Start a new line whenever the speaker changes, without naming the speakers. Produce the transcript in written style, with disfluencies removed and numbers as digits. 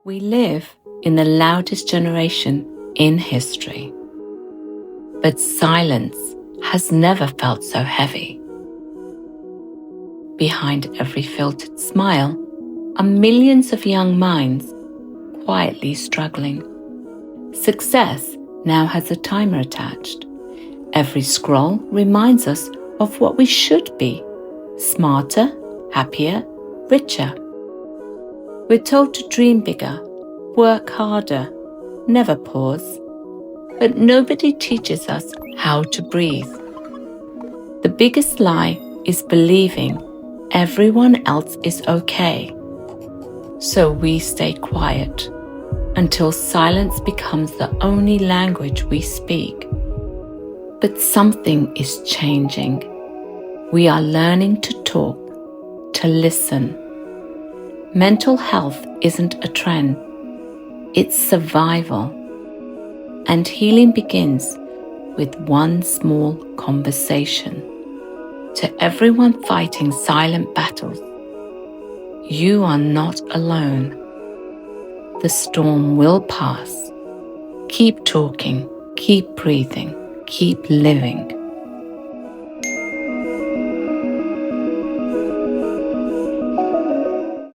We live in the loudest generation in history. But silence has never felt so heavy. Behind every filtered smile are millions of young minds quietly struggling. Success now has a timer attached. Every scroll reminds us of what we should be: smarter, happier, richer. We're told to dream bigger, work harder, never pause. But nobody teaches us how to breathe. The biggest lie is believing everyone else is okay. So we stay quiet until silence becomes the only language we speak. But something is changing. We are learning to talk, to listen. Mental health isn't a trend, it's survival. And healing begins with one small conversation. To everyone fighting silent battles, you are not alone. The storm will pass. Keep talking, keep breathing, keep living.